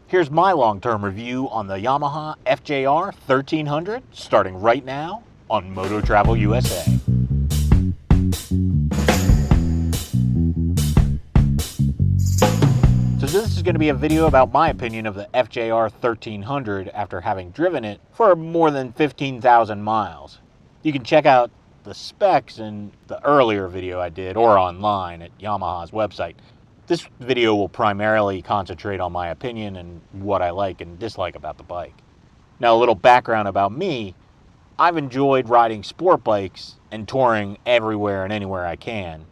Here's my long-term review on the Yamaha FJR1300, starting right now on MotoTravelUSA. So this is going to be a video about my opinion of the FJR1300 after having driven it for more than 15,000 miles. You can check out the specs in the earlier video I did or online at Yamaha's website. This video will primarily concentrate on my opinion and what I like and dislike about the bike. Now, a little background about me. I've enjoyed riding sport bikes and touring everywhere and anywhere I can.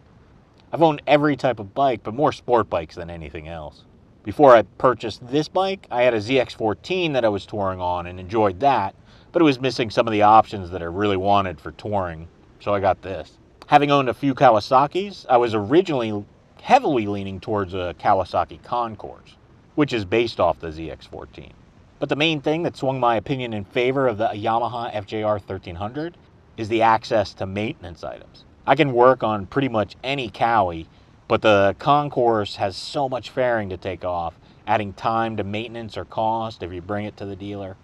I've owned every type of bike, but more sport bikes than anything else. Before I purchased this bike, I had a ZX14 that I was touring on and enjoyed that, but it was missing some of the options that I really wanted for touring, so I got this. Having owned a few Kawasaki's, I was originally heavily leaning towards a Kawasaki Concourse, which is based off the ZX14. But the main thing that swung my opinion in favor of the Yamaha FJR1300 is the access to maintenance items. I can work on pretty much any Kawi, but the Concourse has so much fairing to take off, adding time to maintenance or cost if you bring it to the dealer.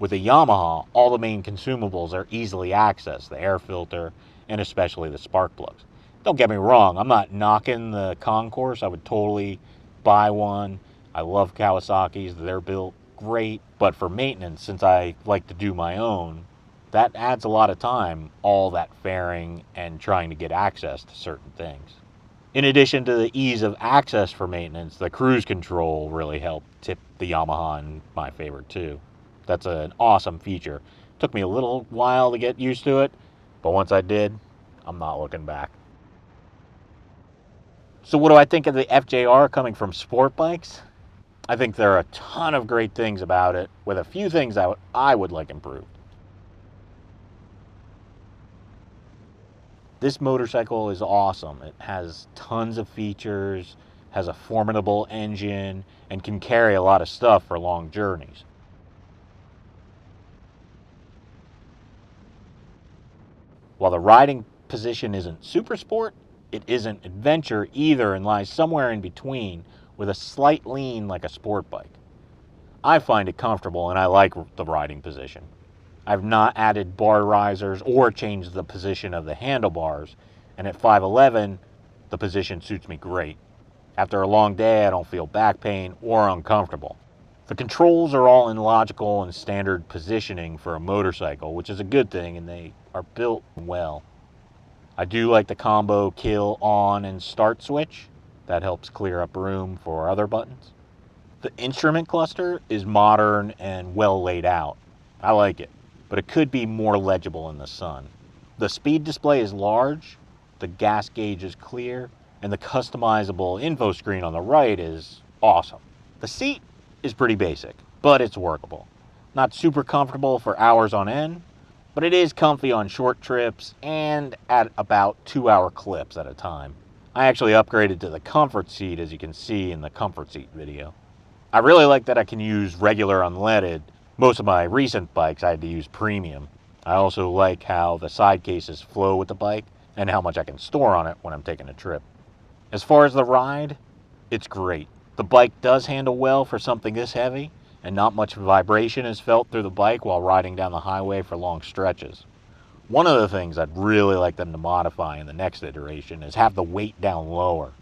With the Yamaha, all the main consumables are easily accessed, the air filter and especially the spark plugs. Don't get me wrong, I'm not knocking the Concourse. I would totally buy one. I love Kawasaki's, they're built great, but for maintenance, since I like to do my own, that adds a lot of time, all that fairing and trying to get access to certain things. In addition to the ease of access for maintenance, the cruise control really helped tip the Yamaha in my favor too. That's an awesome feature. Took me a little while to get used to it, but once I did, I'm not looking back. So what do I think of the FJR coming from sport bikes? I think there are a ton of great things about it, with a few things I would like improved. This motorcycle is awesome. It has tons of features, has a formidable engine, and can carry a lot of stuff for long journeys. While the riding position isn't super sport, it isn't adventure either and lies somewhere in between with a slight lean like a sport bike. I find it comfortable and I like the riding position. I've not added bar risers or changed the position of the handlebars, and at 5'11", the position suits me great. After a long day, I don't feel back pain or uncomfortable. The controls are all in logical and standard positioning for a motorcycle, which is a good thing, and they are built well. I do like the combo kill on and start switch. That helps clear up room for other buttons. The instrument cluster is modern and well laid out. I like it, but it could be more legible in the sun. The speed display is large, the gas gauge is clear, and the customizable info screen on the right is awesome. The seat is pretty basic, but it's workable. Not super comfortable for hours on end, but it is comfy on short trips and at about 2-hour clips at a time. I actually upgraded to the comfort seat, as you can see in the comfort seat video. I really like that I can use regular unleaded. Most of my recent bikes I had to use premium. I also like how the side cases flow with the bike and how much I can store on it when I'm taking a trip. As far as the ride, it's great. The bike does handle well for something this heavy, and not much vibration is felt through the bike while riding down the highway for long stretches. One of the things I'd really like them to modify in the next iteration is have the weight down lower.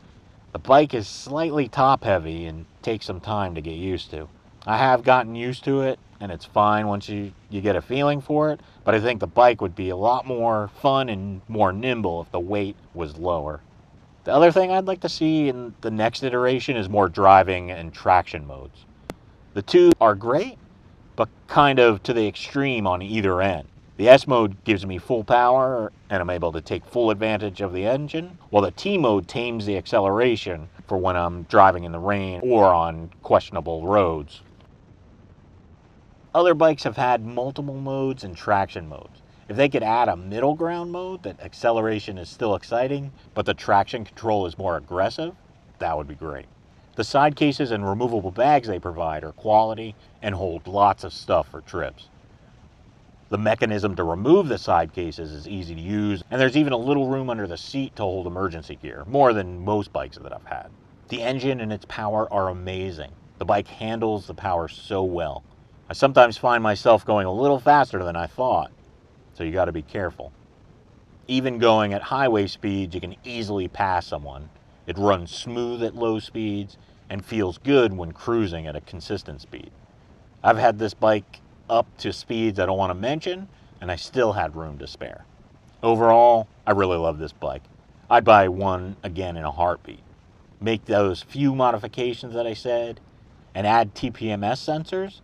The bike is slightly top heavy and takes some time to get used to. I have gotten used to it, and it's fine once you get a feeling for it, but I think the bike would be a lot more fun and more nimble if the weight was lower. The other thing I'd like to see in the next iteration is more driving and traction modes. The two are great, but kind of to the extreme on either end. The S mode gives me full power and I'm able to take full advantage of the engine, while the T mode tames the acceleration for when I'm driving in the rain or on questionable roads. Other bikes have had multiple modes and traction modes. If they could add a middle ground mode that acceleration is still exciting, but the traction control is more aggressive, that would be great. The side cases and removable bags they provide are quality and hold lots of stuff for trips. The mechanism to remove the side cases is easy to use, and there's even a little room under the seat to hold emergency gear, more than most bikes that I've had. The engine and its power are amazing. The bike handles the power so well. I sometimes find myself going a little faster than I thought, so you got to be careful. Even going at highway speeds, you can easily pass someone. It runs smooth at low speeds and feels good when cruising at a consistent speed. I've had this bike up to speeds I don't want to mention, and I still had room to spare. Overall, I really love this bike. I'd buy one again in a heartbeat. Make those few modifications that I said, and add TPMS sensors,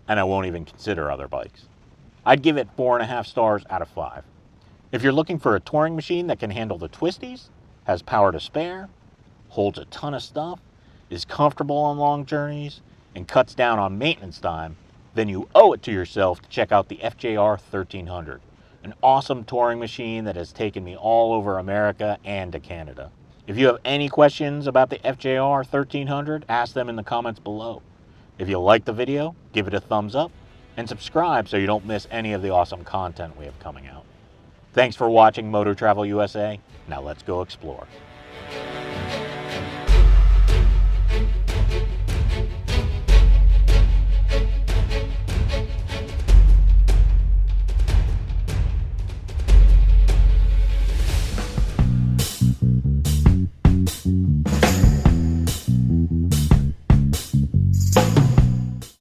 and I won't even consider other bikes. I'd give it 4.5 stars out of 5. If you're looking for a touring machine that can handle the twisties, has power to spare, holds a ton of stuff, is comfortable on long journeys, and cuts down on maintenance time, then you owe it to yourself to check out the FJR1300, an awesome touring machine that has taken me all over America and to Canada. If you have any questions about the FJR1300, ask them in the comments below. If you like the video, give it a thumbs up, and subscribe so you don't miss any of the awesome content we have coming out. Thanks for watching Moto Travel USA. Now let's go explore.